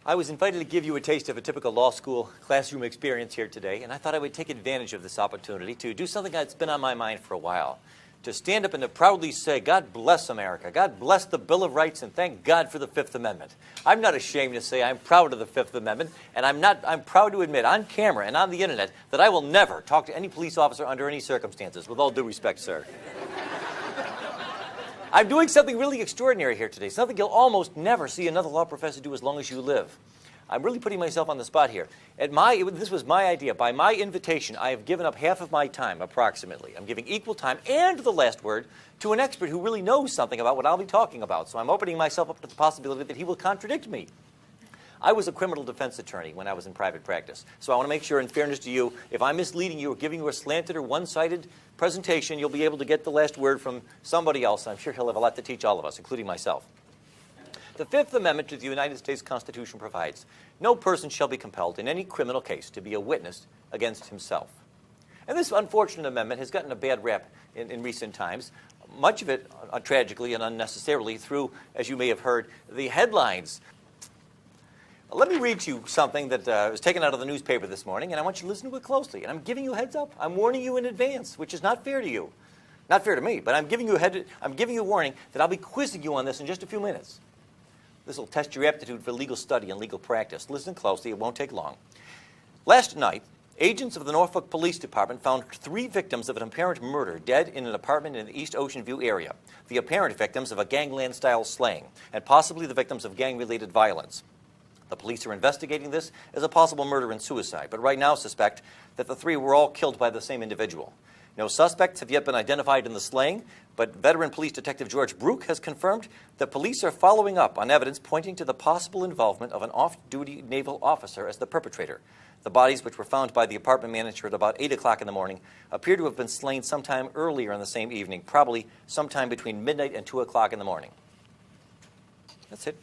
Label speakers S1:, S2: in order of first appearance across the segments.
S1: I was invited to give you a taste of a typical law school classroom experience here today, and I thought I would take advantage of this opportunity to do something that's been on my mind for a while. To stand up and to proudly say, God bless America, God bless the Bill of Rights, and thank God for the Fifth Amendment. I'm not ashamed to say I'm proud of the Fifth Amendment, and I'm proud to admit on camera and on the internet that I will never talk to any police officer under any circumstances, with all due respect, sir. I'm doing something really extraordinary here today, something you'll almost never see another law professor do as long as you live. I'm really putting myself on the spot here. This was my idea. By my invitation, I have given up half of my time, approximately. I'm giving equal time and the last word to an expert who really knows something about what I'll be talking about. So I'm opening myself up to the possibility that he will contradict me. I was a criminal defense attorney when I was in private practice. So I want to make sure, in fairness to you, if I'm misleading you or giving you a slanted or one-sided presentation, you'll be able to get the last word from somebody else. I'm sure he'll have a lot to teach all of us, including myself. The Fifth Amendment to the United States Constitution provides, no person shall be compelled in any criminal case to be a witness against himself. And this unfortunate amendment has gotten a bad rap in recent times, much of it tragically and unnecessarily through, as you may have heard, the headlines. Let me read you something that was taken out of the newspaper this morning, and I want you to listen to it closely. And I'm giving you a heads up. I'm warning you in advance, which is not fair to you. Not fair to me, but I'm giving you a warning that I'll be quizzing you on this in just a few minutes. This will test your aptitude for legal study and legal practice. Listen closely. It won't take long. Last night, agents of the Norfolk Police Department found 3 victims of an apparent murder dead in an apartment in the East Ocean View area. The apparent victims of a gangland-style slaying, and possibly the victims of gang-related violence. The police are investigating this as a possible murder and suicide, but right now suspect that the 3 were all killed by the same individual. No suspects have yet been identified in the slaying, but veteran police detective George Brook has confirmed that police are following up on evidence pointing to the possible involvement of an off-duty naval officer as the perpetrator. The bodies, which were found by the apartment manager at about 8 o'clock in the morning, appear to have been slain sometime earlier in the same evening, probably sometime between midnight and 2 o'clock in the morning. That's it.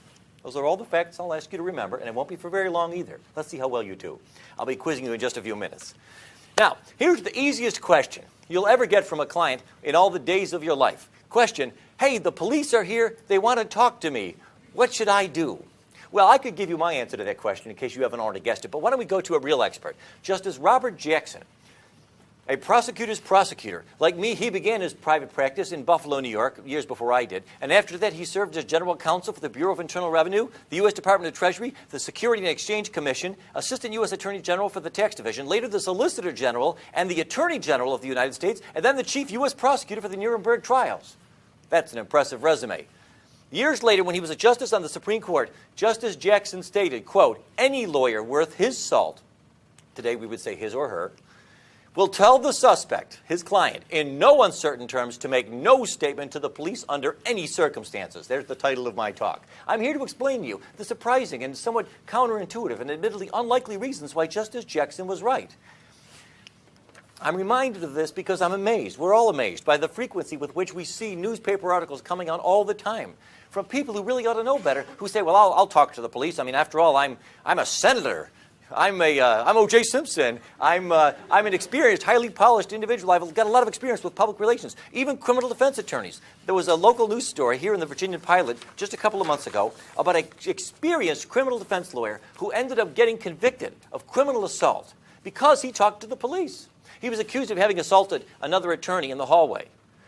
S1: Those are all the facts I'll ask you to remember, and it won't be for very long either. Let's see how well you do. I'll be quizzing you in just a few minutes. Now, here's the easiest question you'll ever get from a client in all the days of your life. Question, hey, the police are here. They want to talk to me. What should I do? Well, I could give you my answer to that question in case you haven't already guessed it, but why don't we go to a real expert. Justice Robert Jackson, a prosecutor's prosecutor. Like me, he began his private practice in Buffalo, New York, years before I did. And after that, he served as general counsel for the Bureau of Internal Revenue, the U.S. Department of Treasury, the Security and Exchange Commission, Assistant U.S. Attorney General for the Tax Division, later the Solicitor General and the Attorney General of the United States, and then the Chief U.S. Prosecutor for the Nuremberg trials. That's an impressive resume. Years later, when he was a justice on the Supreme Court, Justice Jackson stated, quote, any lawyer worth his salt, today we would say his or her, will tell the suspect, his client, in no uncertain terms to make no statement to the police under any circumstances. There's the title of my talk. I'm here to explain to you the surprising and somewhat counterintuitive and admittedly unlikely reasons why Justice Jackson was right. I'm reminded of this because I'm amazed, we're all amazed, by the frequency with which we see newspaper articles coming out all the time from people who really ought to know better, who say, well, I'll talk to the police. I mean, after all, I'm a senator. I'm O.J. Simpson. I'm an experienced, highly polished individual. I've got a lot of experience with public relations, even criminal defense attorneys. There was a local news story here in the Virginia Pilot just a couple of months ago about an experienced criminal defense lawyer who ended up getting convicted of criminal assault because he talked to the police. He was accused of having assaulted another attorney in the hallway.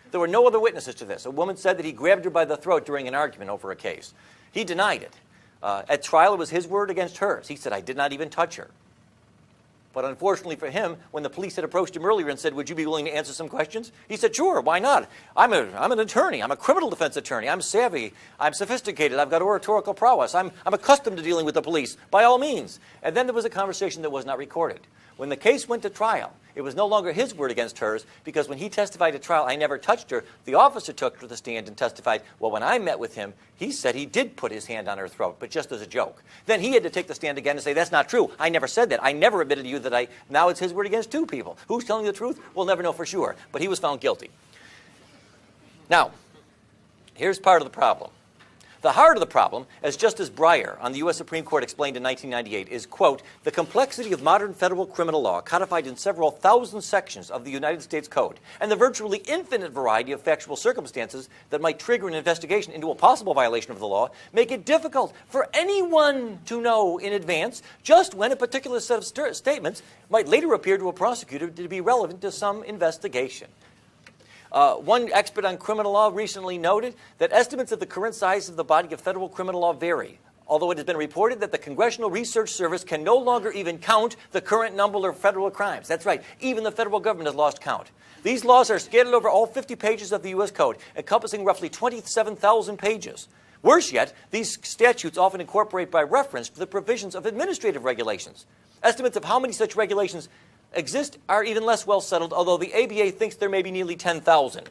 S1: There were no other witnesses to this. A woman said that he grabbed her by the throat during an argument over a case. He denied it. At trial, it was his word against hers. He said, I did not even touch her. But unfortunately for him, when the police had approached him earlier and said, would you be willing to answer some questions? He said, sure, why not? I'm an attorney. I'm a criminal defense attorney. I'm savvy. I'm sophisticated. I've got oratorical prowess. I'm accustomed to dealing with the police, by all means. And then there was a conversation that was not recorded. When the case went to trial, It was no longer his word against hers, because when he testified at trial, I never touched her. The officer took her to the stand and testified, well, when I met with him, he said he did put his hand on her throat, but just as a joke. Then he had to take the stand again and say, that's not true. I never said that. I never admitted to you that I... Now it's his word against two people. Who's telling the truth? We'll never know for sure. But he was found guilty. Now, here's part of the problem. The heart of the problem, as Justice Breyer on the U.S. Supreme Court explained in 1998, is, quote, the complexity of modern federal criminal law codified in several thousand sections of the United States Code and the virtually infinite variety of factual circumstances that might trigger an investigation into a possible violation of the law make it difficult for anyone to know in advance just when a particular set of statements might later appear to a prosecutor to be relevant to some investigation. One expert on criminal law recently noted that estimates of the current size of the body of federal criminal law vary, although it has been reported that the Congressional Research Service can no longer even count the current number of federal crimes. That's right, even the federal government has lost count. These laws are scattered over all 50 pages of the U.S. Code, encompassing roughly 27,000 pages. Worse yet, these statutes often incorporate by reference to the provisions of administrative regulations. Estimates of how many such regulations exist are even less well settled, although the ABA thinks there may be nearly 10,000.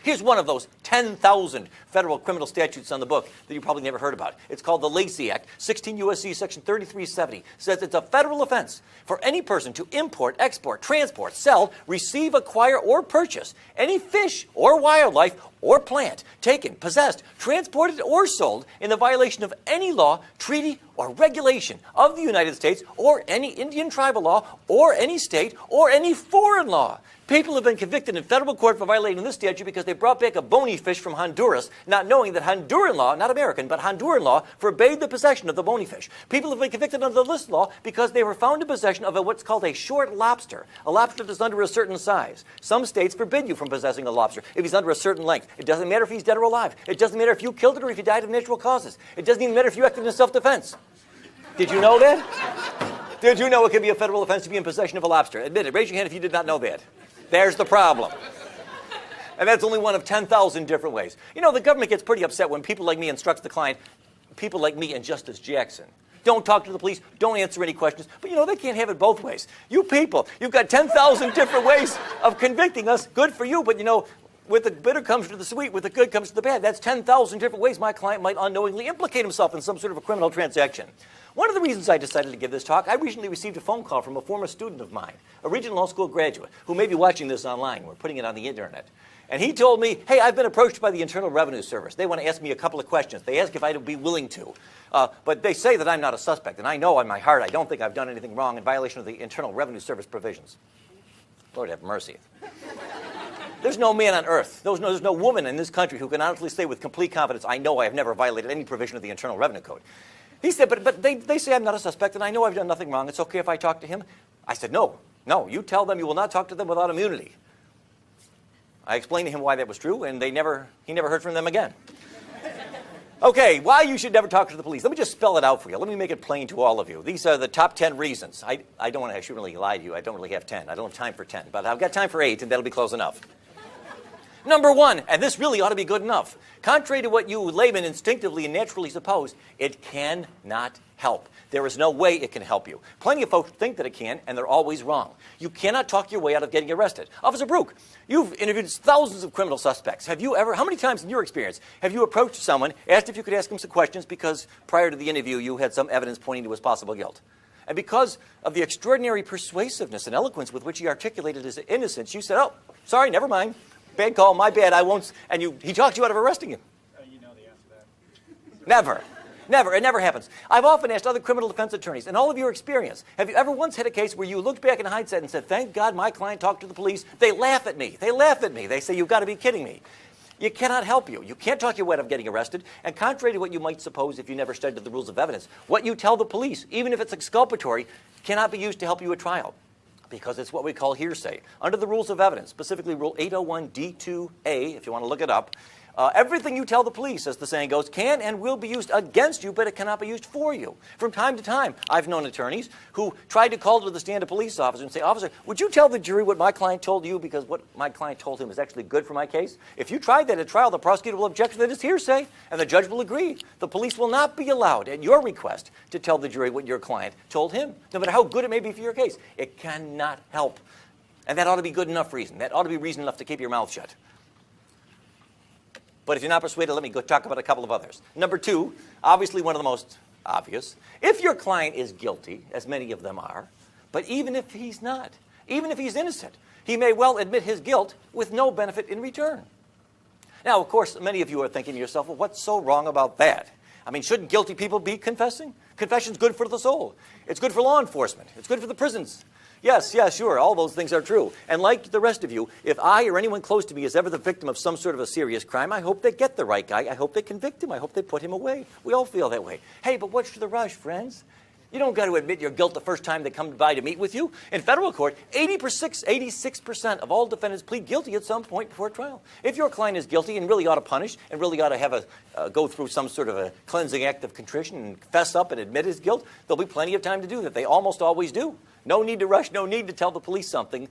S1: Here's one of those 10,000 federal criminal statutes on the book that you probably never heard about. It's called the Lacey Act. 16 U.S.C. Section 3370 says it's a federal offense for any person to import, export, transport, sell, receive, acquire, or purchase any fish or wildlife or plant taken, possessed, transported, or sold in the violation of any law, treaty, or regulation of the United States or any Indian tribal law or any state or any foreign law. People have been convicted in federal court for violating this statute because they brought back a bony fish from Honduras, not knowing that Honduran law, not American, but Honduran law, forbade the possession of the bony fish. People have been convicted under this law because they were found in possession of what's called a short lobster, a lobster that's under a certain size. Some states forbid you from possessing a lobster if he's under a certain length. It doesn't matter if he's dead or alive. It doesn't matter if you killed it or if he died of natural causes. It doesn't even matter if you acted in self-defense. Did you know that? Did you know it can be a federal offense to be in possession of a lobster? Admit it. Raise your hand if you did not know that. There's the problem. And that's only one of 10,000 different ways. You know, the government gets pretty upset when people like me instructs the client, people like me and Justice Jackson, don't talk to the police, don't answer any questions. But you know, they can't have it both ways. You people, you've got 10,000 different ways of convicting us. Good for you, but you know, with the bitter comes to the sweet, with the good comes to the bad. That's 10,000 different ways my client might unknowingly implicate himself in some sort of a criminal transaction. One of the reasons I decided to give this talk, I recently received a phone call from a former student of mine, a Regent Law School graduate, who may be watching this online. We're putting it on the internet. And he told me, hey, I've been approached by the Internal Revenue Service. They want to ask me a couple of questions. They ask if I'd be willing to. But they say that I'm not a suspect. And I know in my heart I don't think I've done anything wrong in violation of the Internal Revenue Service provisions. Lord have mercy. There's no man on earth, there's no woman in this country who can honestly say with complete confidence, I know I have never violated any provision of the Internal Revenue Code. He said, but they say I'm not a suspect and I know I've done nothing wrong. It's okay if I talk to him? I said, no, you tell them you will not talk to them without immunity. I explained to him why that was true, and he never heard from them again. Okay, why you should never talk to the police. Let me just spell it out for you. Let me make it plain to all of you. These are the top 10 reasons. I shouldn't really lie to you. I don't really have 10. I don't have time for 10, but I've got time for 8, and that'll be close enough. Number 1, and this really ought to be good enough. Contrary to what you laymen instinctively and naturally suppose, it cannot help. There is no way it can help you. Plenty of folks think that it can, and they're always wrong. You cannot talk your way out of getting arrested. Officer Brook, you've interviewed thousands of criminal suspects. Have you ever, how many times in your experience, have you approached someone, asked if you could ask him some questions because prior to the interview you had some evidence pointing to his possible guilt? And because of the extraordinary persuasiveness and eloquence with which he articulated his innocence, you said, oh, sorry, never mind. Bad call, my bad, I won't. And he talked you out of arresting him.
S2: You know the answer to that.
S1: Never. Never. It never happens. I've often asked other criminal defense attorneys, in all of your experience, have you ever once had a case where you looked back in hindsight and said, thank God my client talked to the police? They laugh at me. They laugh at me. They say, you've got to be kidding me. You cannot help you. You can't talk your way out of getting arrested. And contrary to what you might suppose if you never studied the rules of evidence, what you tell the police, even if it's exculpatory, cannot be used to help you at trial, because it's what we call hearsay. Under the rules of evidence, specifically Rule 801D2A, if you want to look it up, everything you tell the police, as the saying goes, can and will be used against you, but it cannot be used for you. From time to time, I've known attorneys who tried to call to the stand a police officer and say, officer, would you tell the jury what my client told you because what my client told him is actually good for my case? If you tried that at trial, the prosecutor will object that it's hearsay, and the judge will agree. The police will not be allowed, at your request, to tell the jury what your client told him, no matter how good it may be for your case. It cannot help. And that ought to be good enough reason. That ought to be reason enough to keep your mouth shut. But if you're not persuaded, let me go talk about a couple of others. Number two, obviously one of the most obvious. If your client is guilty, as many of them are, but even if he's not, even if he's innocent, he may well admit his guilt with no benefit in return. Now, of course, many of you are thinking to yourself, well, what's so wrong about that? I mean, shouldn't guilty people be confessing? Confession's good for the soul. It's good for law enforcement. It's good for the prisons. Yes, sure, all those things are true. And like the rest of you, if I or anyone close to me is ever the victim of some sort of a serious crime, I hope they get the right guy. I hope they convict him. I hope they put him away. We all feel that way. Hey, but what's the rush, friends? You don't got to admit your guilt the first time they come by to meet with you. In federal court, 86% of all defendants plead guilty at some point before trial. If your client is guilty and really ought to punish and really ought to have go through some sort of a cleansing act of contrition and fess up and admit his guilt, there'll be plenty of time to do that. They almost always do. No need to rush, no need to tell the police something.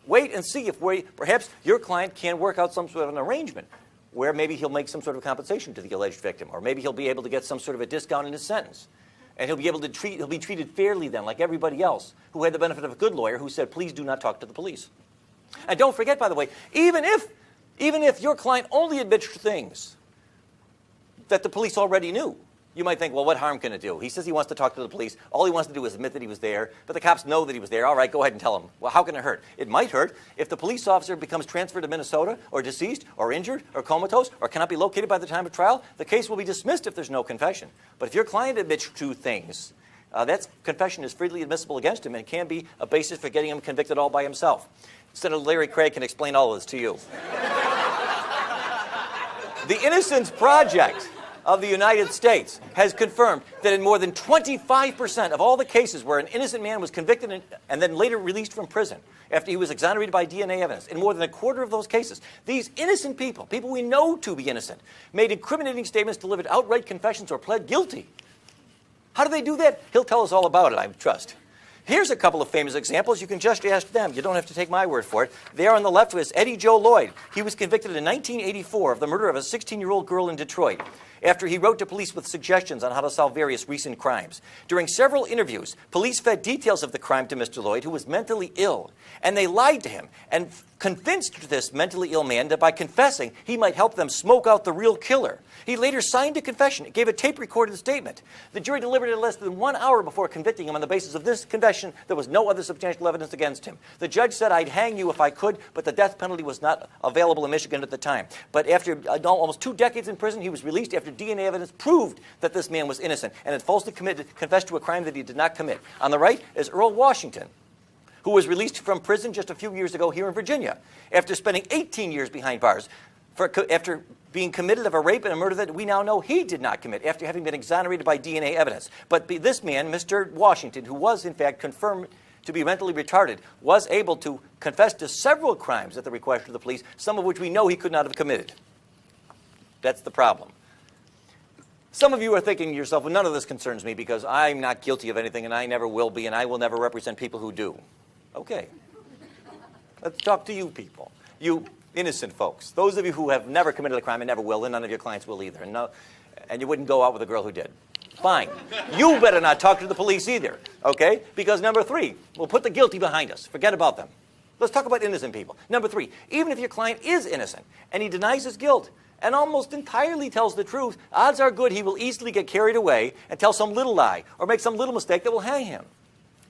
S1: Wait and see if perhaps your client can work out some sort of an arrangement where maybe he'll make some sort of compensation to the alleged victim, or maybe he'll be able to get some sort of a discount in his sentence. And he'll be treated fairly then, like everybody else who had the benefit of a good lawyer who said, please do not talk to the police. And don't forget, by the way, even if your client only admits things that the police already knew, you might think, well, what harm can it do? He says he wants to talk to the police. All he wants to do is admit that he was there, but the cops know that he was there. All right, go ahead and tell him. Well, how can it hurt? It might hurt if the police officer becomes transferred to Minnesota, or deceased, or injured, or comatose, or cannot be located by the time of trial. The case will be dismissed if there's no confession. But if your client admits two things, that confession is freely admissible against him and can be a basis for getting him convicted all by himself. Senator Larry Craig can explain all of this to you. The Innocence Project of the United States has confirmed that in more than 25% of all the cases where an innocent man was convicted and then later released from prison after he was exonerated by DNA evidence, in more than a quarter of those cases, these innocent people we know to be innocent, made incriminating statements, delivered outright confessions, or pled guilty. How do they do that? He'll tell us all about it, I trust. Here's a couple of famous examples. You can just ask them. You don't have to take my word for it. There on the left was Eddie Joe Lloyd. He was convicted in 1984 of the murder of a 16-year-old girl in Detroit after he wrote to police with suggestions on how to solve various recent crimes. During several interviews, police fed details of the crime to Mr. Lloyd, who was mentally ill, and they lied to him and convinced this mentally ill man that by confessing, he might help them smoke out the real killer. He later signed a confession. It gave a tape-recorded statement. The jury deliberated less than 1 hour before convicting him on the basis of this confession. There was no other substantial evidence against him. The judge said, I'd hang you if I could, but the death penalty was not available in Michigan at the time. But after almost 2 decades in prison, he was released after DNA evidence proved that this man was innocent and had falsely confessed to a crime that he did not commit. On the right is Earl Washington, who was released from prison just a few years ago here in Virginia after spending 18 years behind bars after being committed of a rape and a murder that we now know he did not commit after having been exonerated by DNA evidence. But this man, Mr. Washington, who was in fact confirmed to be mentally retarded, was able to confess to several crimes at the request of the police, some of which we know he could not have committed. That's the problem. Some of you are thinking to yourself, well, none of this concerns me because I'm not guilty of anything and I never will be and I will never represent people who do. Okay. Let's talk to you people. You innocent folks. Those of you who have never committed a crime and never will, and none of your clients will either. And you wouldn't go out with a girl who did. Fine. You better not talk to the police either, okay? Because number 3, we'll put the guilty behind us. Forget about them. Let's talk about innocent people. Number 3, even if your client is innocent and he denies his guilt and almost entirely tells the truth, odds are good he will easily get carried away and tell some little lie or make some little mistake that will hang him.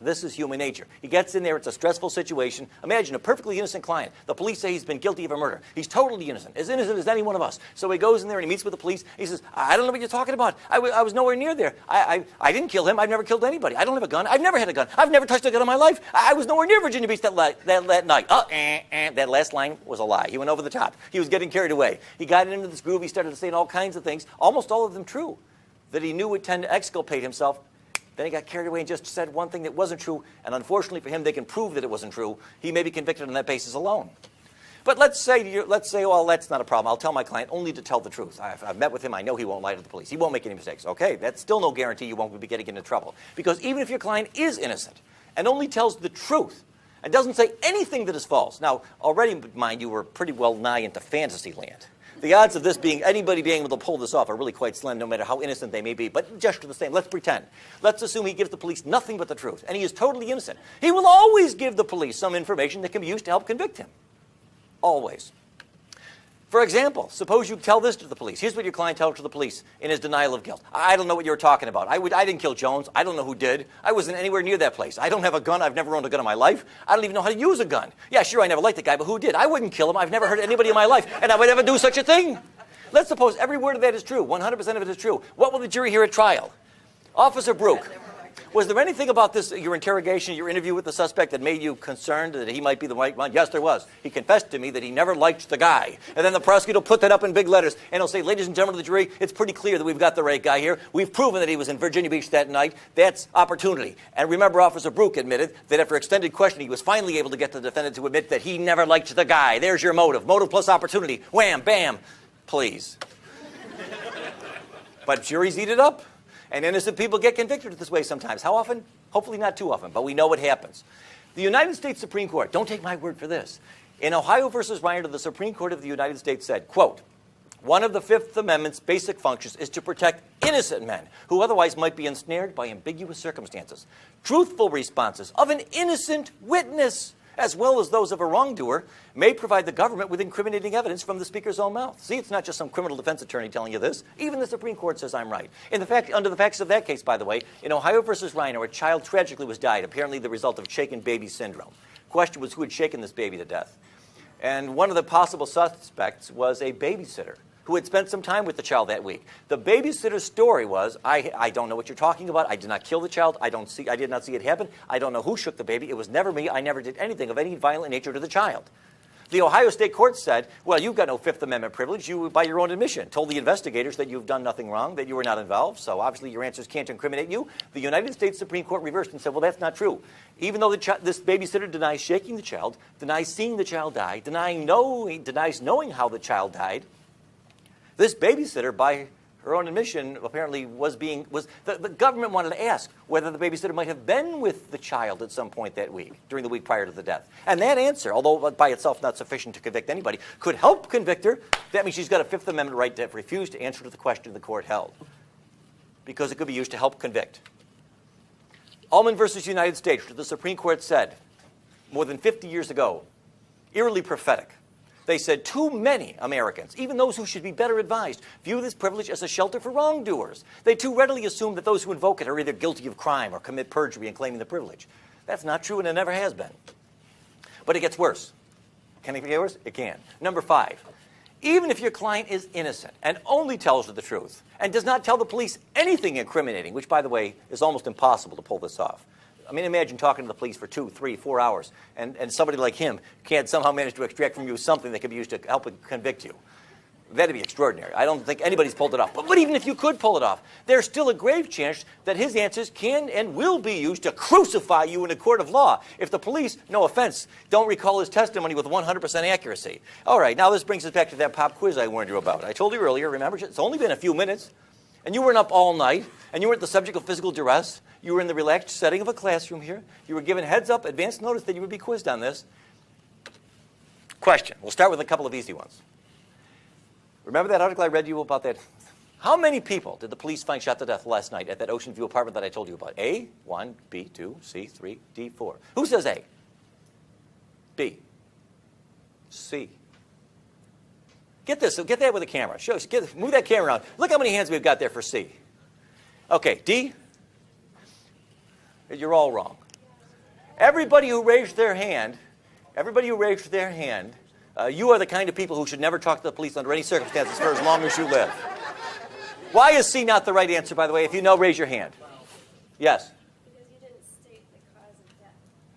S1: This is human nature. He gets in there, it's a stressful situation. Imagine a perfectly innocent client. The police say he's been guilty of a murder. He's totally innocent as any one of us. So he goes in there and he meets with the police. He says, I don't know what you're talking about. I was nowhere near there. I didn't kill him. I've never killed anybody. I don't have a gun. I've never had a gun. I've never touched a gun in my life. I was nowhere near Virginia Beach that night. That last line was a lie. He went over the top. He was getting carried away. He got into this groove. He started saying all kinds of things, almost all of them true, that he knew would tend to exculpate himself. Then he got carried away and just said one thing that wasn't true, and unfortunately for him, they can prove that it wasn't true. He may be convicted on that basis alone. But let's say, well, that's not a problem. I'll tell my client only to tell the truth. I've met with him. I know he won't lie to the police. He won't make any mistakes. Okay, that's still no guarantee you won't be getting into trouble. Because even if your client is innocent and only tells the truth and doesn't say anything that is false. Now, already, mind you, we're pretty well nigh into fantasy land. The odds of anybody being able to pull this off are really quite slim, no matter how innocent they may be. But just the same, let's pretend. Let's assume he gives the police nothing but the truth, and he is totally innocent. He will always give the police some information that can be used to help convict him. Always. For example, suppose you tell this to the police. Here's what your client tells to the police in his denial of guilt. I don't know what you were talking about. I didn't kill Jones. I don't know who did. I wasn't anywhere near that place. I don't have a gun. I've never owned a gun in my life. I don't even know how to use a gun. Yeah, sure, I never liked the guy, but who did? I wouldn't kill him. I've never hurt anybody in my life, and I would never do such a thing. Let's suppose every word of that is true. 100% of it is true. What will the jury hear at trial? Officer Brook, was there anything about this, your interrogation, your interview with the suspect, that made you concerned that he might be the right one? Yes, there was. He confessed to me that he never liked the guy. And then the prosecutor will put that up in big letters, and he'll say, ladies and gentlemen of the jury, it's pretty clear that we've got the right guy here. We've proven that he was in Virginia Beach that night. That's opportunity. And remember, Officer Brook admitted that after extended questioning, he was finally able to get the defendant to admit that he never liked the guy. There's your motive. Motive plus opportunity. Wham, bam. Please. But juries eat it up. And innocent people get convicted this way sometimes. How often? Hopefully not too often, but we know what happens. The United States Supreme Court, don't take my word for this. In Ohio versus Reiner, the Supreme Court of the United States said, quote, one of the Fifth Amendment's basic functions is to protect innocent men who otherwise might be ensnared by ambiguous circumstances. Truthful responses of an innocent witness, as well as those of a wrongdoer, may provide the government with incriminating evidence from the speaker's own mouth. See, it's not just some criminal defense attorney telling you this. Even the Supreme Court says I'm right. Under the facts of that case, by the way, in Ohio versus Reiner, a child tragically was died, apparently the result of shaken baby syndrome. The question was who had shaken this baby to death. And one of the possible suspects was a babysitter who had spent some time with the child that week. The babysitter's story was, I don't know what you're talking about. I did not kill the child. I did not see it happen. I don't know who shook the baby. It was never me. I never did anything of any violent nature to the child. The Ohio State Court said, well, you've got no Fifth Amendment privilege. You, by your own admission, told the investigators that you've done nothing wrong, that you were not involved, so obviously your answers can't incriminate you. The United States Supreme Court reversed and said, well, that's not true. Even though this babysitter denies shaking the child, denies seeing the child die, denies knowing how the child died, this babysitter, by her own admission, apparently the government wanted to ask whether the babysitter might have been with the child at some point that week, during the week prior to the death. And that answer, although by itself not sufficient to convict anybody, could help convict her. That means she's got a Fifth Amendment right to refuse to answer to the question the court held, because it could be used to help convict. Ullman versus United States, the Supreme Court said more than 50 years ago, eerily prophetic. They said too many Americans, even those who should be better advised, view this privilege as a shelter for wrongdoers. They too readily assume that those who invoke it are either guilty of crime or commit perjury in claiming the privilege. That's not true, and it never has been. But it gets worse. Can it get worse? It can. Number 5, even if your client is innocent and only tells you the truth and does not tell the police anything incriminating, which, by the way, is almost impossible to pull this off. I mean, imagine talking to the police for 2, 3, 4 hours, and somebody like him can't somehow manage to extract from you something that could be used to help convict you. That'd be extraordinary. I don't think anybody's pulled it off. But even if you could pull it off, there's still a grave chance that his answers can and will be used to crucify you in a court of law if the police, no offense, don't recall his testimony with 100% accuracy. All right, now this brings us back to that pop quiz I warned you about. I told you earlier, remember, it's only been a few minutes, and you weren't up all night, and you weren't the subject of physical duress. You were in the relaxed setting of a classroom here. You were given heads up, advance notice that you would be quizzed on this. Question. We'll start with a couple of easy ones. Remember that article I read you about that? How many people did the police find shot to death last night at that Ocean View apartment that I told you about? A, 1, B, 2, C, 3, D, 4. Who says A? B. C. Get this. Get that with a camera. Move that camera around. Look how many hands we've got there for C. Okay, D. You're all wrong. Everybody who raised their hand, you are the kind of people who should never talk to the police under any circumstances for as long as you live. Why is C not the right answer, by the way? If you know, raise your hand. Yes?
S3: Because you didn't state the cause of death.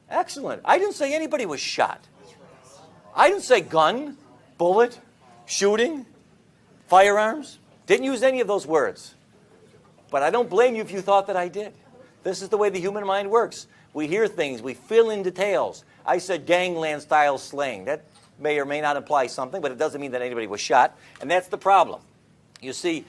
S1: Excellent. I didn't say anybody was shot. I didn't say gun, bullet, shooting, firearms. Didn't use any of those words. But I don't blame you if you thought that I did. This is the way the human mind works. We hear things. We fill in details. I said gangland-style slaying. That may or may not imply something, but it doesn't mean that anybody was shot. And that's the problem. You see,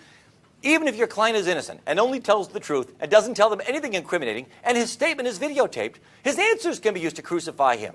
S1: even if your client is innocent and only tells the truth and doesn't tell them anything incriminating, and his statement is videotaped, his answers can be used to crucify him.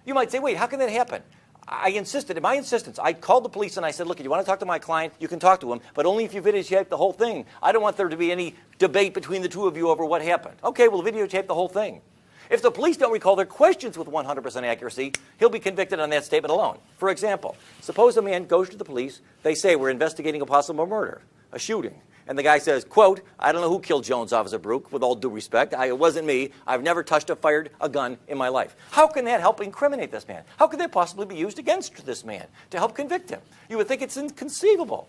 S1: You might say, wait, how can that happen? I insisted, at my insistence, I called the police and I said, look, if you want to talk to my client, you can talk to him, but only if you videotape the whole thing. I don't want there to be any debate between the two of you over what happened. Okay, we'll videotape the whole thing. If the police don't recall their questions with 100% accuracy, he'll be convicted on that statement alone. For example, suppose a man goes to the police, they say, we're investigating a possible murder, a shooting. And the guy says, quote, I don't know who killed Jones, Officer Brook, with all due respect. It wasn't me. I've never touched or fired a gun in my life. How can that help incriminate this man? How could that possibly be used against this man to help convict him? You would think it's inconceivable.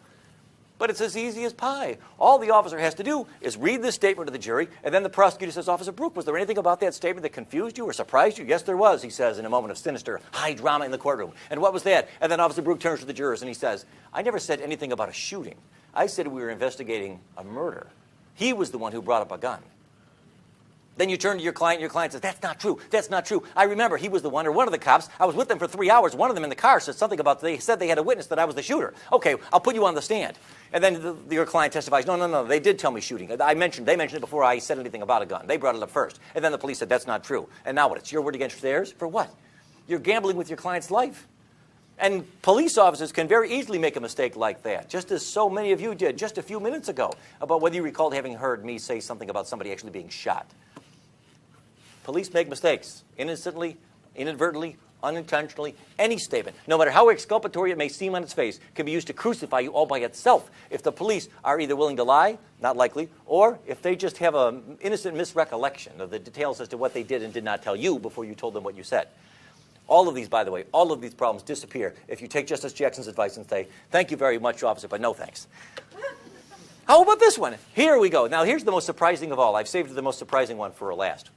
S1: But it's as easy as pie. All the officer has to do is read this statement to the jury, and then the prosecutor says, Officer Brook, was there anything about that statement that confused you or surprised you? Yes, there was, he says, in a moment of sinister, high drama in the courtroom. And what was that? And then Officer Brook turns to the jurors and he says, I never said anything about a shooting. I said we were investigating a murder. He was the one who brought up a gun. Then you turn to your client, and your client says, that's not true, that's not true. I remember he was the one, or one of the cops, I was with them for 3 hours, one of them in the car said something about, they said they had a witness that I was the shooter. Okay, I'll put you on the stand. And then your client testifies, no, they did tell me shooting. They mentioned it before I said anything about a gun. They brought it up first. And then the police said, that's not true. And now what, it's your word against theirs? For what? You're gambling with your client's life. And police officers can very easily make a mistake like that, just as so many of you did just a few minutes ago, about whether you recalled having heard me say something about somebody actually being shot. Police make mistakes, innocently, inadvertently, unintentionally. Any statement, no matter how exculpatory it may seem on its face, can be used to crucify you all by itself if the police are either willing to lie, not likely, or if they just have an innocent misrecollection of the details as to what they did and did not tell you before you told them what you said. All of these, by the way, all of these problems disappear if you take Justice Jackson's advice and say, thank you very much, officer, but no thanks. How about this one? Here we go. Now, here's the most surprising of all. I've saved the most surprising one for last.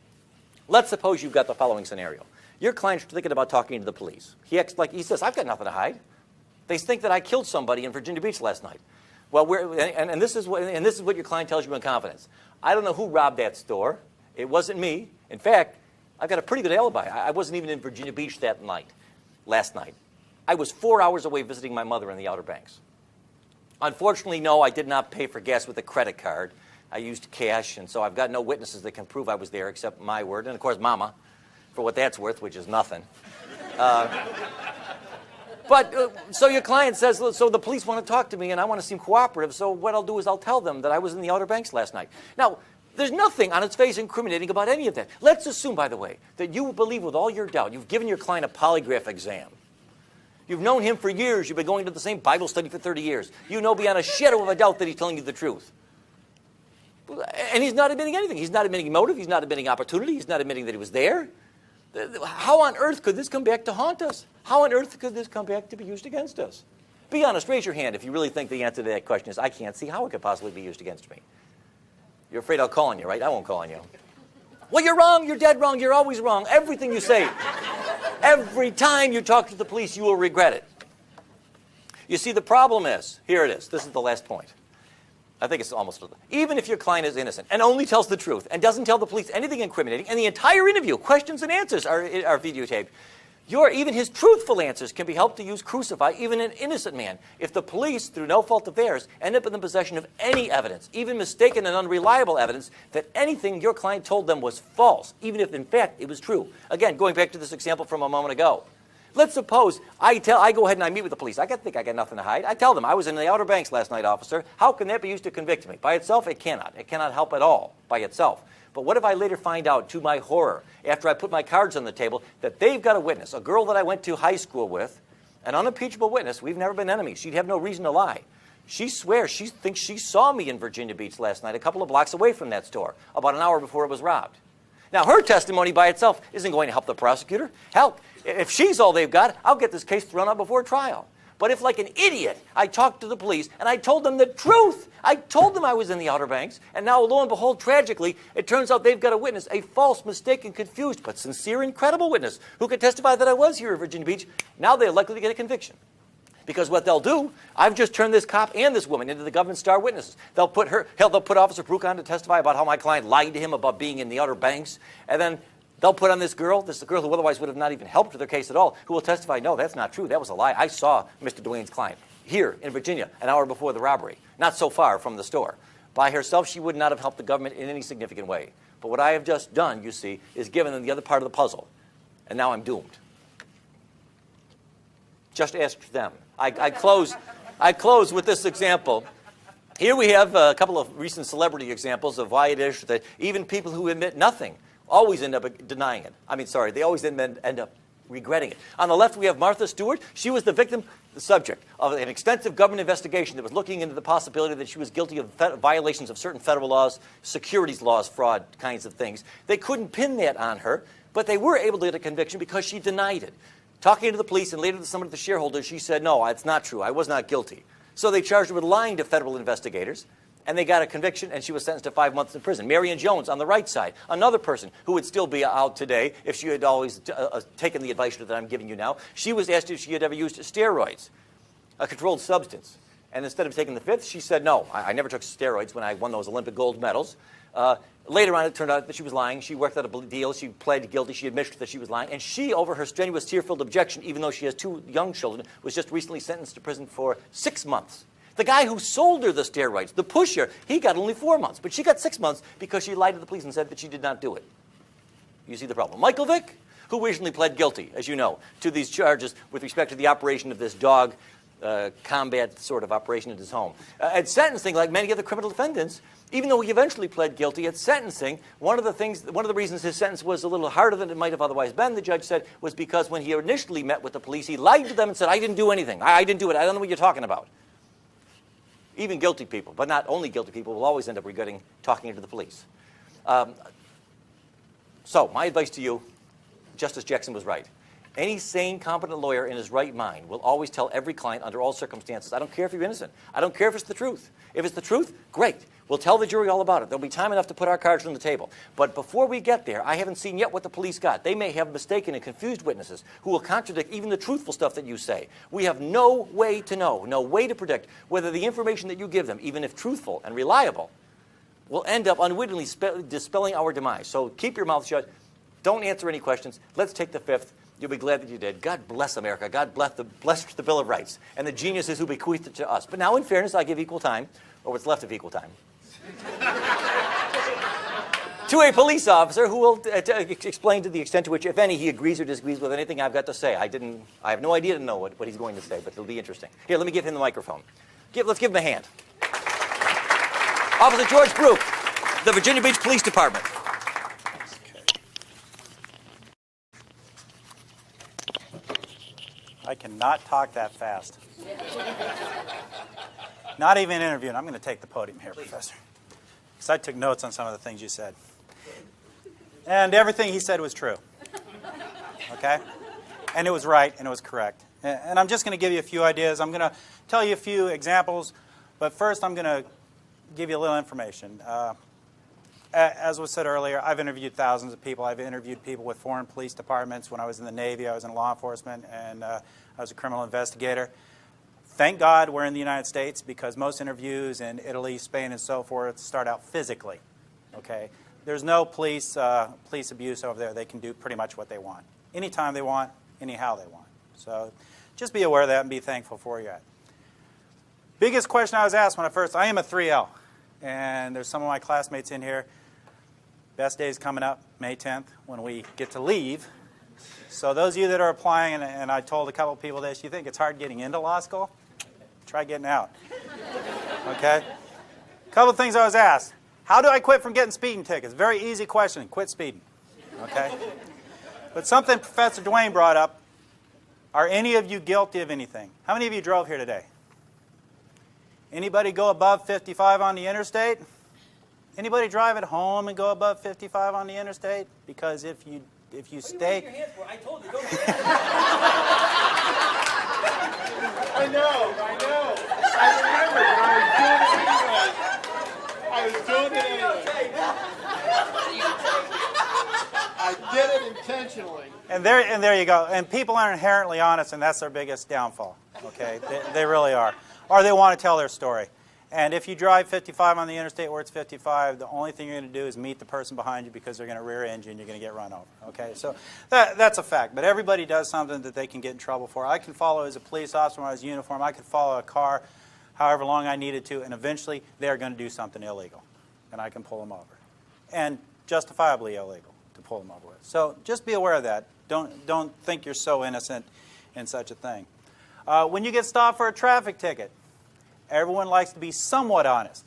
S1: Let's suppose you've got the following scenario. Your client's thinking about talking to the police. He says, I've got nothing to hide. They think that I killed somebody in Virginia Beach last night. Well, this is what your client tells you in confidence. I don't know who robbed that store. It wasn't me. In fact, I've got a pretty good alibi. I wasn't even in Virginia Beach that night, last night. I was 4 hours away visiting my mother in the Outer Banks. Unfortunately, no, I did not pay for gas with a credit card. I used cash, and so I've got no witnesses that can prove I was there except my word, and of course, Mama, for what that's worth, which is nothing. So your client says, so the police want to talk to me, and I want to seem cooperative, so what I'll do is I'll tell them that I was in the Outer Banks last night. Now, there's nothing on its face incriminating about any of that. Let's assume, by the way, that you believe with all your doubt. You've given your client a polygraph exam. You've known him for years. You've been going to the same Bible study for 30 years. You know beyond a shadow of a doubt that he's telling you the truth. And he's not admitting anything. He's not admitting motive. He's not admitting opportunity. He's not admitting that he was there. How on earth could this come back to haunt us? How on earth could this come back to be used against us? Be honest. Raise your hand if you really think the answer to that question is, I can't see how it could possibly be used against me. You're afraid I'll call on you, right? I won't call on you. Well, you're wrong. You're dead wrong. You're always wrong. Everything you say, every time you talk to the police, you will regret it. You see, the problem is, here it is. This is the last point. I think it's almost, even if your client is innocent and only tells the truth and doesn't tell the police anything incriminating, and the entire interview, questions and answers are videotaped, even his truthful answers can be helped to crucify even an innocent man. If the police, through no fault of theirs, end up in the possession of any evidence, even mistaken and unreliable evidence, that anything your client told them was false, even if in fact it was true. Again, going back to this example from a moment ago. Let's suppose I go ahead and I meet with the police. I think I got nothing to hide. I tell them I was in the Outer Banks last night, officer. How can that be used to convict me? By itself, it cannot. It cannot help at all by itself. But what if I later find out, to my horror, after I put my cards on the table, that they've got a witness, a girl that I went to high school with, an unimpeachable witness. We've never been enemies. She'd have no reason to lie. She swears she thinks she saw me in Virginia Beach last night, a couple of blocks away from that store, about an hour before it was robbed. Now, her testimony by itself isn't going to help the prosecutor. Hell, if she's all they've got, I'll get this case thrown out before trial. But if, like an idiot, I talked to the police and I told them the truth, I told them I was in the Outer Banks, and now, lo and behold, tragically, it turns out they've got a witness, a false, mistaken, confused, but sincere and credible witness who could testify that I was here at Virginia Beach, now they're likely to get a conviction. Because what they'll do, I've just turned this cop and this woman into the government star witnesses. They'll put Officer Brook on to testify about how my client lied to him about being in the Outer Banks, and then they'll put on this girl who otherwise would have not even helped with their case at all, who will testify, no, that's not true. That was a lie. I saw Mr. Duane's client here in Virginia an hour before the robbery, not so far from the store. By herself, she would not have helped the government in any significant way. But what I have just done, you see, is given them the other part of the puzzle. And now I'm doomed. Just ask them. I close with this example. Here we have a couple of recent celebrity examples of why it is that even people who admit nothing always end up denying it. They always end up regretting it. On the left, we have Martha Stewart. She was the victim, the subject of an extensive government investigation that was looking into the possibility that she was guilty of violations of certain federal laws, securities laws, fraud kinds of things. They couldn't pin that on her, but they were able to get a conviction because she denied it. Talking to the police and later to some of the shareholders, she said, no, it's not true. I was not guilty. So they charged her with lying to federal investigators, and they got a conviction, and she was sentenced to 5 months in prison. Marion Jones, on the right side, another person who would still be out today if she had always taken the advice that I'm giving you now. She was asked if she had ever used steroids, a controlled substance. And instead of taking the fifth, she said, no, I never took steroids when I won those Olympic gold medals. Later on, it turned out that she was lying. She worked out a deal. She pled guilty. She admitted that she was lying. And she, over her strenuous, tear-filled objection, even though she has 2 young children, was just recently sentenced to prison for 6 months. The guy who sold her the steroids, the pusher, he got only 4 months. But she got 6 months because she lied to the police and said that she did not do it. You see the problem. Michael Vick, who recently pled guilty, as you know, to these charges with respect to the operation of this dog combat sort of operation at his home. At sentencing, like many other criminal defendants, even though he eventually pled guilty at sentencing, one of the reasons his sentence was a little harder than it might have otherwise been, the judge said, was because when he initially met with the police, he lied to them and said, I didn't do anything. I didn't do it. I don't know what you're talking about. Even guilty people, but not only guilty people, will always end up regretting talking to the police. So my advice to you, Justice Jackson was right. Any sane, competent lawyer in his right mind will always tell every client under all circumstances, I don't care if you're innocent. I don't care if it's the truth. If it's the truth, great. We'll tell the jury all about it. There'll be time enough to put our cards on the table. But before we get there, I haven't seen yet what the police got. They may have mistaken and confused witnesses who will contradict even the truthful stuff that you say. We have no way to know, no way to predict whether the information that you give them, even if truthful and reliable, will end up unwittingly dispelling our demise. So keep your mouth shut. Don't answer any questions. Let's take the fifth. You'll be glad that you did. God bless America. God bless the Bill of Rights and the geniuses who bequeathed it to us. But now, in fairness, I give equal time, or what's left of equal time, to a police officer who will explain to the extent to which, if any, he agrees or disagrees with anything I've got to say. I have no idea to know what he's going to say, but it'll be interesting. Here, let me give him the microphone. Let's give him a hand. Officer George Brook, the Virginia Beach Police Department.
S2: I cannot talk that fast. Not even interviewing. I'm going to take the podium here, Professor. Because I took notes on some of the things you said. And everything he said was true. Okay? And it was right, and it was correct. And I'm just going to give you a few ideas. I'm going to tell you a few examples. But first, I'm going to give you a little information. As was said earlier, I've interviewed thousands of people. I've interviewed people with foreign police departments. When I was in the Navy, I was in law enforcement, and I was a criminal investigator. Thank God we're in the United States, because most interviews in Italy, Spain, and so forth start out physically. Okay? There's no police abuse over there. They can do pretty much what they want. Anytime they want, anyhow they want. So just be aware of that and be thankful for you. Biggest question I was asked when I am a 3L, and there's some of my classmates in here. Best day is coming up, May 10th, when we get to leave. So those of you that are applying, and I told a couple of people this, you think it's hard getting into law school? Try getting out. Okay? A couple of things I was asked. How do I quit from getting speeding tickets? Very easy question. Quit speeding. Okay? But something Professor Dwayne brought up, are any of you guilty of anything? How many of you drove here today? Anybody go above 55 on the interstate? Anybody drive at home and go above 55 on the interstate? Because if you stay...
S1: Your hands for? I told you, don't
S4: I know. I remember, but I was doing it anyway. I did it intentionally.
S2: And there you go. And people are inherently honest, and that's their biggest downfall. Okay? They really are. Or they want to tell their story. And if you drive 55 on the interstate where it's 55, the only thing you're going to do is meet the person behind you because they're going to rear end you and you're going to get run over. Okay, so that's a fact. But everybody does something that they can get in trouble for. I can follow as a police officer when I was in uniform. I could follow a car however long I needed to, and eventually they're going to do something illegal, and I can pull them over, and justifiably illegal to pull them over with. So just be aware of that. Don't think you're so innocent in such a thing. When you get stopped for a traffic ticket, everyone likes to be somewhat honest.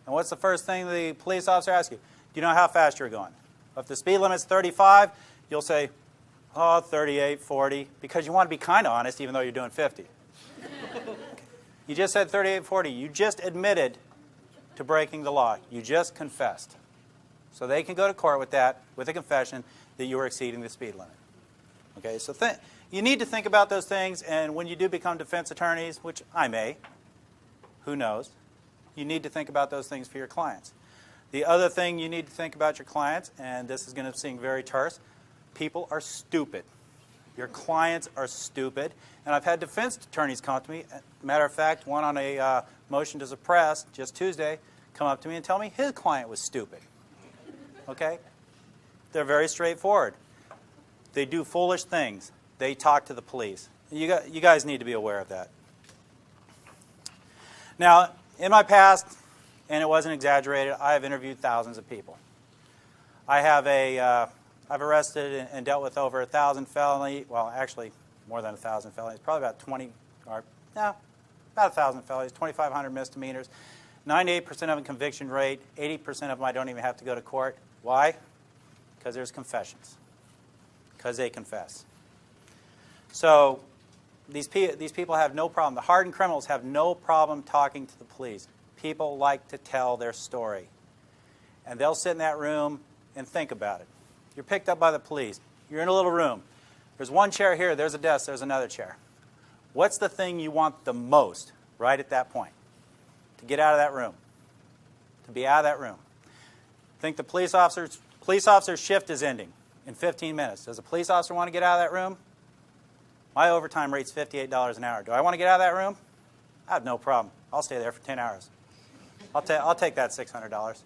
S2: And what's the first thing the police officer asks you? Do you know how fast you're going? If the speed limit's 35, you'll say, oh, 38, 40, because you want to be kind of honest even though you're doing 50. You just said 38, 40. You just admitted to breaking the law. You just confessed. So they can go to court with that, with a confession that you were exceeding the speed limit. Okay, so you need to think about those things, and when you do become defense attorneys, which I may, who knows, you need to think about those things for your clients. The other thing you need to think about your clients, and this is going to seem very terse, people are stupid. Your clients are stupid. And I've had defense attorneys come up to me. Matter of fact, one on a motion to suppress just Tuesday come up to me and tell me his client was stupid. Okay? They're very straightforward. They do foolish things. They talk to the police. You guys need to be aware of that. Now, in my past, and it wasn't exaggerated, I have interviewed thousands of people. I've arrested and dealt with over 1,000 felonies. Well, actually, more than 1,000 felonies. Probably about 20, or no, about 1,000 felonies, 2,500 misdemeanors. 98% of them conviction rate. 80% of them I don't even have to go to court. Why? Because there's confessions. Because they confess. So these people have no problem. The hardened criminals have no problem talking to the police. People like to tell their story. And they'll sit in that room and think about it. You're picked up by the police. You're in a little room. There's one chair here. There's a desk. There's another chair. What's the thing you want the most right at that point? To get out of that room. To be out of that room. Think the police officer's shift is ending in 15 minutes. Does a police officer want to get out of that room? My overtime rate's $58 an hour. Do I want to get out of that room? I have no problem. I'll stay there for 10 hours. I'll take that $600.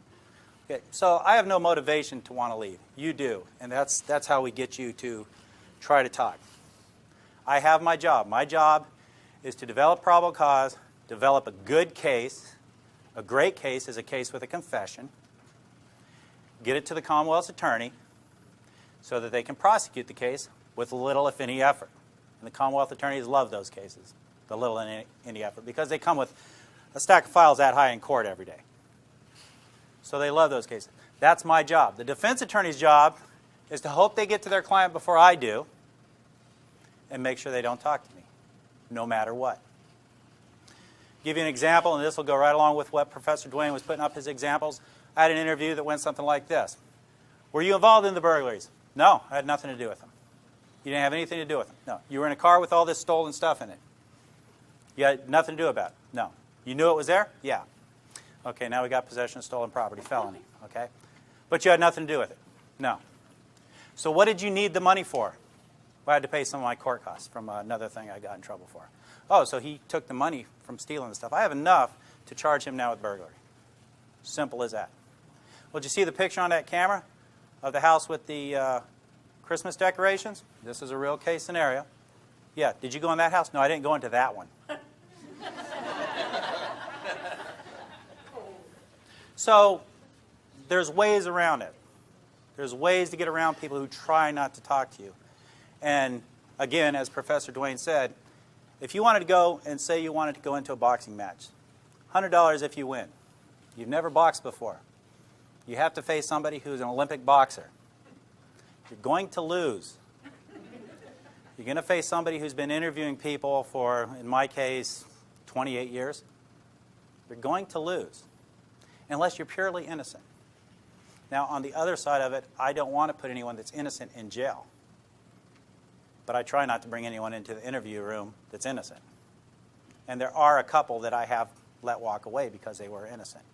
S2: Okay, so I have no motivation to want to leave. You do, and that's how we get you to try to talk. I have my job. My job is to develop probable cause, develop a good case. A great case is a case with a confession. Get it to the Commonwealth's attorney so that they can prosecute the case with little, if any, effort. And the Commonwealth attorneys love those cases, the little and any effort, because they come with a stack of files that high in court every day. So they love those cases. That's my job. The defense attorney's job is to hope they get to their client before I do and make sure they don't talk to me, no matter what. Give you an example, and this will go right along with what Professor Dwayne was putting up his examples. I had an interview that went something like this. Were you involved in the burglaries? No, I had nothing to do with them. You didn't have anything to do with them? No. You were in a car with all this stolen stuff in it? You had nothing to do about it? No. You knew it was there? Yeah. Okay, now we got possession of stolen property, felony, okay? But you had nothing to do with it? No. So what did you need the money for? Well, I had to pay some of my court costs from another thing I got in trouble for. Oh, so he took the money from stealing the stuff. I have enough to charge him now with burglary. Simple as that. Well, did you see the picture on that camera of the house with the Christmas decorations? This is a real case scenario. Yeah, did you go in that house? No, I didn't go into that one. So there's ways around it. There's ways to get around people who try not to talk to you. And again, as Professor Dwayne said, if you wanted to go and say you wanted to go into a boxing match, $100 if you win. You've never boxed before. You have to face somebody who's an Olympic boxer. You're going to lose. You're going to face somebody who's been interviewing people for, in my case, 28 years. You're going to lose, unless you're purely innocent. Now, on the other side of it, I don't want to put anyone that's innocent in jail. But I try not to bring anyone into the interview room that's innocent. And there are a couple that I have let walk away because they were innocent.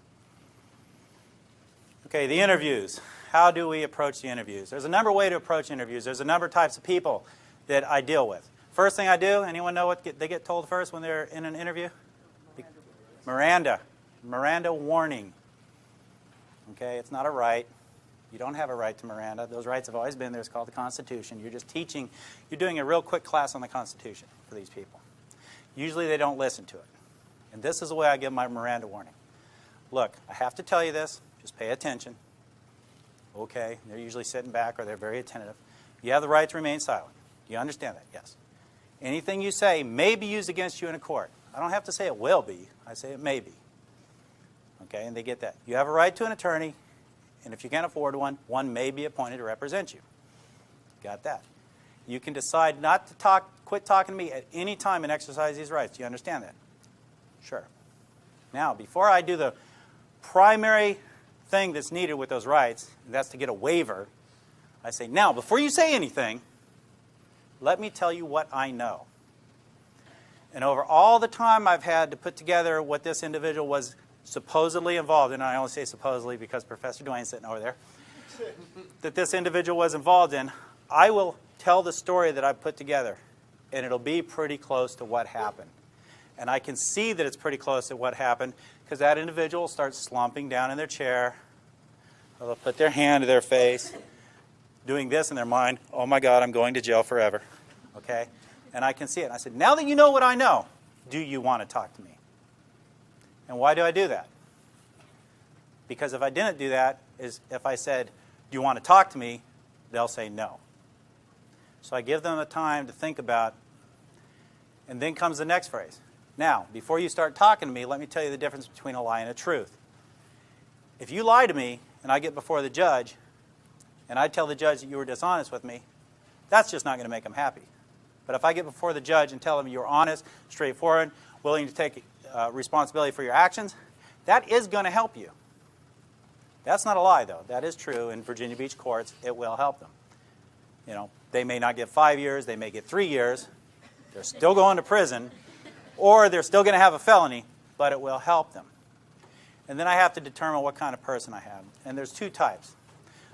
S2: Okay, the interviews. How do we approach the interviews? There's a number of ways to approach interviews. There's a number of types of people that I deal with. First thing I do, anyone know what they get told first when they're in an interview? Miranda. Miranda warning. Okay, it's not a right. You don't have a right to Miranda. Those rights have always been there. It's called the Constitution. You're just teaching. You're doing a real quick class on the Constitution for these people. Usually they don't listen to it. And this is the way I give my Miranda warning. Look, I have to tell you this. Just pay attention. Okay, they're usually sitting back or they're very attentive. You have the right to remain silent. Do you understand that? Yes. Anything you say may be used against you in a court. I don't have to say it will be. I say it may be. Okay, and they get that. You have a right to an attorney, and if you can't afford one, one may be appointed to represent you. Got that. You can decide not to quit talking to me at any time and exercise these rights. Do you understand that? Sure. Now, before I do the primary thing that's needed with those rights, and that's to get a waiver, I say, now, before you say anything, let me tell you what I know. And over all the time I've had to put together what this individual was supposedly involved in, and I only say supposedly because Professor Duane's sitting over there, that this individual was involved in, I will tell the story that I've put together, and it'll be pretty close to what happened. And I can see that it's pretty close to what happened because that individual starts slumping down in their chair. They'll put their hand to their face, doing this in their mind, oh my God, I'm going to jail forever. Okay? And I can see it. And I said, now that you know what I know, do you want to talk to me? And why do I do that? Because if I didn't do that, is if I said, do you want to talk to me, they'll say no. So I give them the time to think about, and then comes the next phrase. Now, before you start talking to me, let me tell you the difference between a lie and a truth. If you lie to me, and I get before the judge, and I tell the judge that you were dishonest with me, that's just not going to make him happy. But if I get before the judge and tell him you're honest, straightforward, willing to take responsibility for your actions, that is going to help you. That's not a lie, though. That is true. In Virginia Beach courts, it will help them. You know, they may not get 5 years, they may get 3 years. They're still going to prison, or they're still going to have a felony, but it will help them. And then I have to determine what kind of person I have. And there's two types.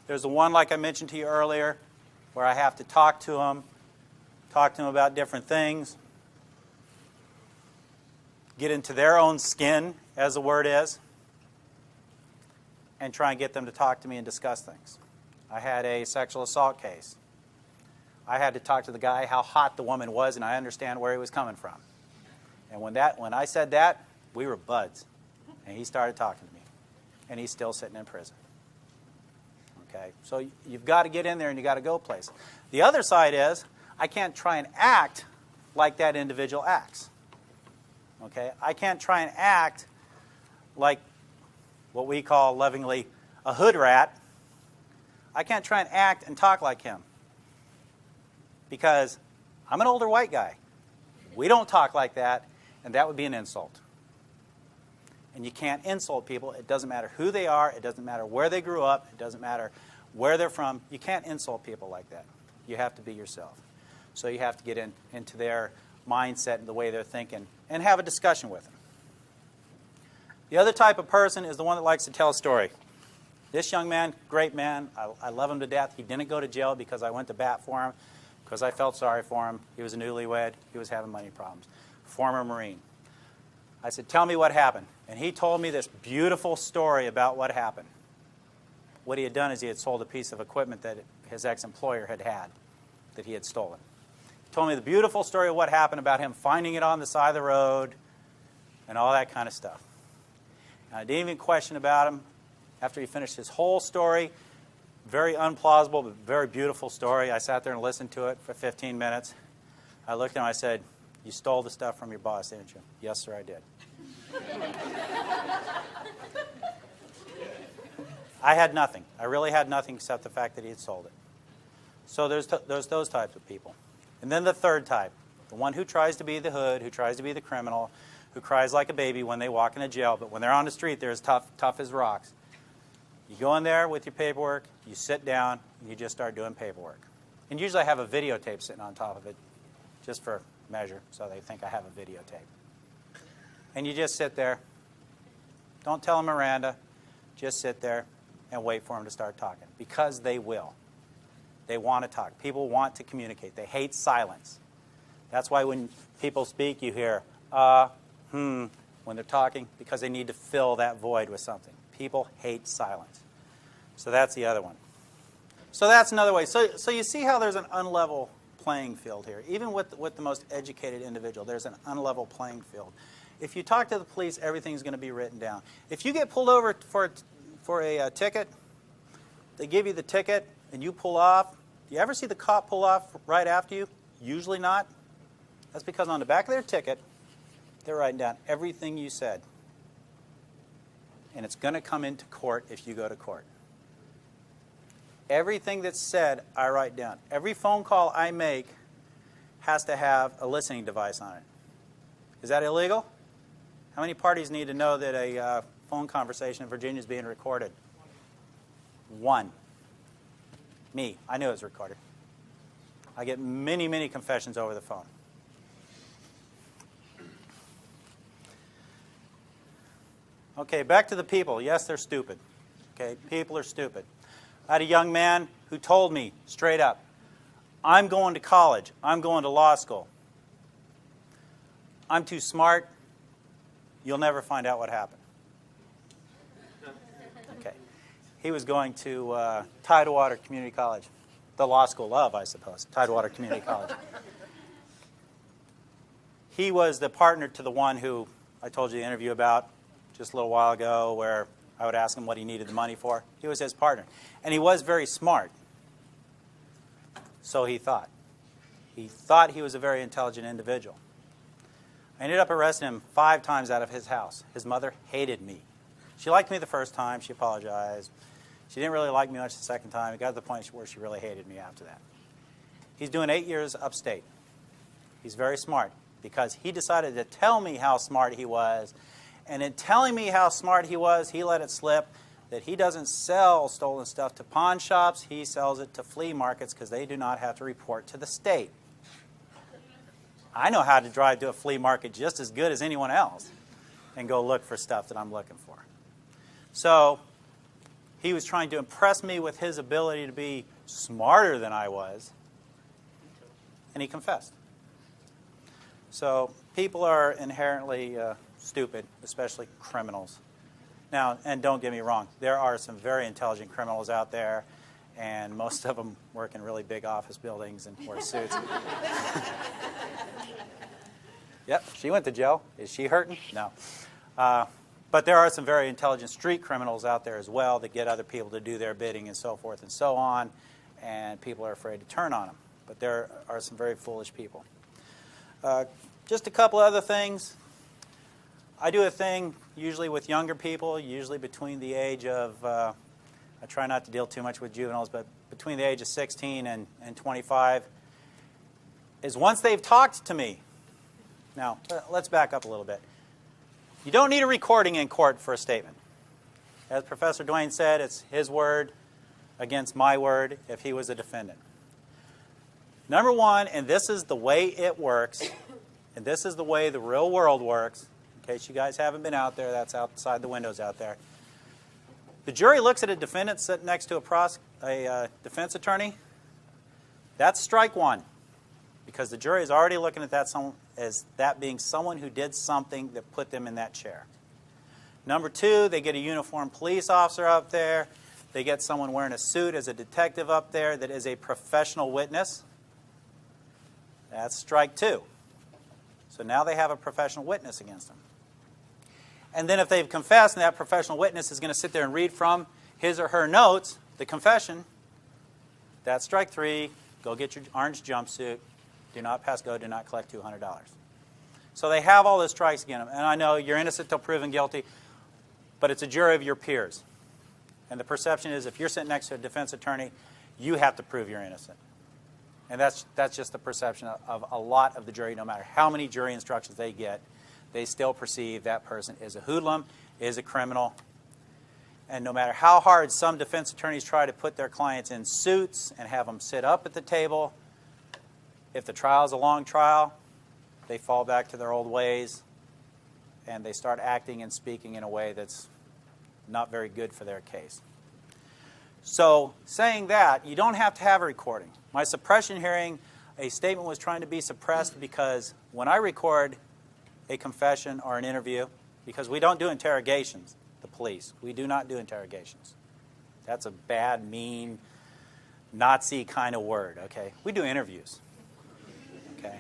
S2: There's the one, like I mentioned to you earlier, where I have to talk to them about different things, get into their own skin, as the word is, and try and get them to talk to me and discuss things. I had a sexual assault case. I had to talk to the guy how hot the woman was, and I understand where he was coming from. And when I said that, we were buds. And he started talking to me. And he's still sitting in prison. Okay? So you've got to get in there and you've got to go places. The other side is, I can't try and act like that individual acts. Okay? I can't try and act like what we call lovingly a hood rat. I can't try and act and talk like him. Because I'm an older white guy. We don't talk like that, and that would be an insult. And you can't insult people. It doesn't matter who they are. It doesn't matter where they grew up. It doesn't matter where they're from. You can't insult people like that. You have to be yourself. So you have to get into their mindset and the way they're thinking and have a discussion with them. The other type of person is the one that likes to tell a story. This young man, great man. I love him to death. He didn't go to jail because I went to bat for him, because I felt sorry for him. He was a newlywed. He was having money problems. Former Marine. I said, tell me what happened. And he told me this beautiful story about what happened. What he had done is he had sold a piece of equipment that his ex-employer had that he had stolen. He told me the beautiful story of what happened about him finding it on the side of the road and all that kind of stuff. And I didn't even question about him. After he finished his whole story, very unplausible but very beautiful story, I sat there and listened to it for 15 minutes. I looked at him and I said, you stole the stuff from your boss, didn't you? Yes, sir, I did. I had nothing. I really had nothing except the fact that he had sold it. So there's those types of people. And then the third type, the one who tries to be the hood, who tries to be the criminal, who cries like a baby when they walk into jail, but when they're on the street, they're as tough as rocks. You go in there with your paperwork, you sit down, and you just start doing paperwork. And usually I have a videotape sitting on top of it, just for measure, so they think I have a videotape. And you just sit there. Don't tell them Miranda. Just sit there and wait for them to start talking, because they will. They want to talk. People want to communicate. They hate silence. That's why when people speak, you hear, when they're talking, because they need to fill that void with something. People hate silence. So that's the other one. So that's another way. So you see how there's an unlevel playing field here. Even with the most educated individual, there's an unlevel playing field. If you talk to the police, everything's going to be written down. If you get pulled over for a ticket, they give you the ticket and you pull off. Do you ever see the cop pull off right after you? Usually not. That's because on the back of their ticket, they're writing down everything you said. And it's going to come into court if you go to court. Everything that's said, I write down. Every phone call I make has to have a listening device on it. Is that illegal? How many parties need to know that a phone conversation in Virginia is being recorded? One. Me. I knew it was recorded. I get many, many confessions over the phone. Okay, back to the people. Yes, they're stupid. Okay, people are stupid. I had a young man who told me straight up, I'm going to college. I'm going to law school. I'm too smart. You'll never find out what happened. Okay. He was going to Tidewater Community College. The law school of, I suppose. Tidewater Community College. He was the partner to the one who I told you the interview about just a little while ago, where I would ask him what he needed the money for. He was his partner. And he was very smart. So he thought. He thought he was a very intelligent individual. I ended up arresting him 5 times out of his house. His mother hated me. She liked me the first time. She apologized. She didn't really like me much the second time. It got to the point where she really hated me after that. He's doing 8 years upstate. He's very smart because he decided to tell me how smart he was. And in telling me how smart he was, he let it slip that he doesn't sell stolen stuff to pawn shops. He sells it to flea markets because they do not have to report to the state. I know how to drive to a flea market just as good as anyone else and go look for stuff that I'm looking for. So he was trying to impress me with his ability to be smarter than I was, and he confessed. So people are inherently stupid, especially criminals. Now, and don't get me wrong, there are some very intelligent criminals out there, and most of them work in really big office buildings and wear suits. Yep, she went to jail. Is she hurting? No. But there are some very intelligent street criminals out there as well that get other people to do their bidding and so forth and so on, and people are afraid to turn on them. But there are some very foolish people. Just a couple other things. I do a thing usually with younger people, usually between the age of, I try not to deal too much with juveniles, but between the age of 16 and 25, is once they've talked to me. Now, let's back up a little bit. You don't need a recording in court for a statement. As Professor Dwayne said, it's his word against my word if he was a defendant. Number one, and this is the way it works, and this is the way the real world works, in case you guys haven't been out there, that's outside the windows out there. The jury looks at a defendant sitting next to a defense attorney. That's strike one, because the jury is already looking at that as that being someone who did something that put them in that chair. Number two, they get a uniformed police officer up there. They get someone wearing a suit as a detective up there that is a professional witness. That's strike two. So now they have a professional witness against them. And then if they've confessed and that professional witness is going to sit there and read from his or her notes, the confession, that's strike three. Go get your orange jumpsuit. Do not pass go. Do not collect $200. So they have all those strikes against them. And I know you're innocent till proven guilty, but it's a jury of your peers. And the perception is if you're sitting next to a defense attorney, you have to prove you're innocent. And that's just the perception of a lot of the jury. No matter how many jury instructions they get, they still perceive that person is a hoodlum, is a criminal. And no matter how hard some defense attorneys try to put their clients in suits and have them sit up at the table, if the trial is a long trial, they fall back to their old ways and they start acting and speaking in a way that's not very good for their case. So saying that, you don't have to have a recording. My suppression hearing, a statement was trying to be suppressed because when I record a confession or an interview, because we don't do interrogations, the police. We do not do interrogations. That's a bad, mean, Nazi kind of word, okay? We do interviews, okay?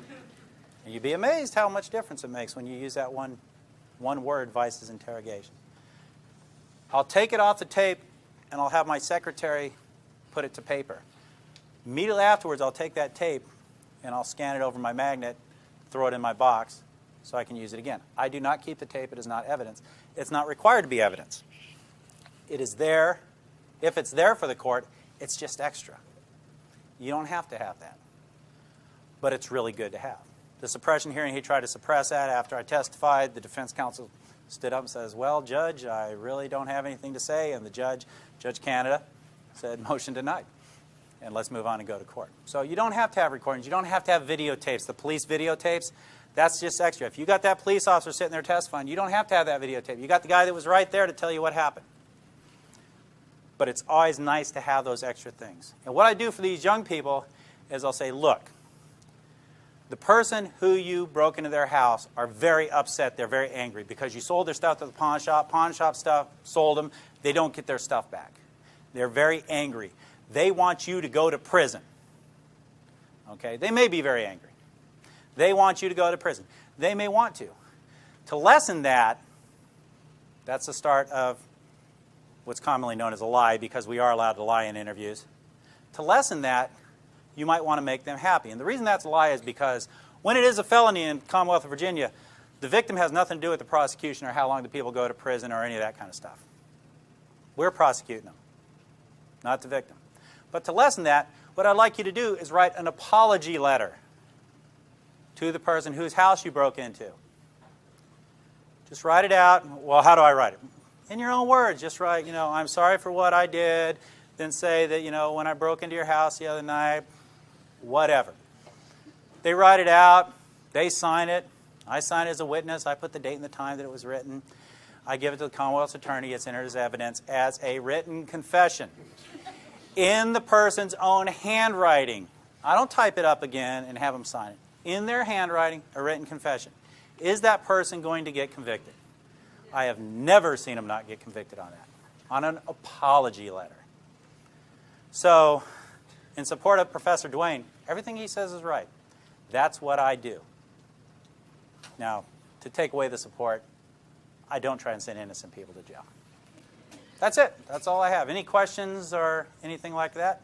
S2: And you'd be amazed how much difference it makes when you use that one word versus interrogation. I'll take it off the tape and I'll have my secretary put it to paper. Immediately afterwards, I'll take that tape and I'll scan it over my magnet, throw it in my box so I can use it again. I do not keep the tape. It is not evidence. It's not required to be evidence. It is there. If it's there for the court, it's just extra. You don't have to have that. But it's really good to have. The suppression hearing, he tried to suppress that after I testified. The defense counsel stood up and says, well, Judge, I really don't have anything to say. And the judge, Judge Canada, said, motion denied. And let's move on and go to court. So you don't have to have recordings. You don't have to have videotapes. The police videotapes, that's just extra. If you got that police officer sitting there testifying, you don't have to have that videotape. You got the guy that was right there to tell you what happened. But it's always nice to have those extra things. And what I do for these young people is I'll say, look, the person who you broke into their house are very upset. They're very angry because you sold their stuff to the pawn shop. Pawn shop stuff, sold them. They don't get their stuff back. They're very angry. They want you to go to prison. Okay? They may be very angry. They want you to go to prison. They may want to. To lessen that, that's the start of what's commonly known as a lie, because we are allowed to lie in interviews. To lessen that, you might want to make them happy. And the reason that's a lie is because when it is a felony in Commonwealth of Virginia, the victim has nothing to do with the prosecution or how long the people go to prison or any of that kind of stuff. We're prosecuting them, not the victim. But to lessen that, what I'd like you to do is write an apology letter to the person whose house you broke into. Just write it out. Well, how do I write it? In your own words. Just write, I'm sorry for what I did. Then say that, when I broke into your house the other night, whatever. They write it out. They sign it. I sign it as a witness. I put the date and the time that it was written. I give it to the Commonwealth's attorney. It's entered as evidence as a written confession in the person's own handwriting. I don't type it up again and have them sign it. In their handwriting, a written confession. Is that person going to get convicted? I have never seen them not get convicted on that, on an apology letter. So, in support of Professor Duane, everything he says is right. That's what I do. Now, to take away the support, I don't try and send innocent people to jail. That's it. That's all I have. Any questions or anything like that?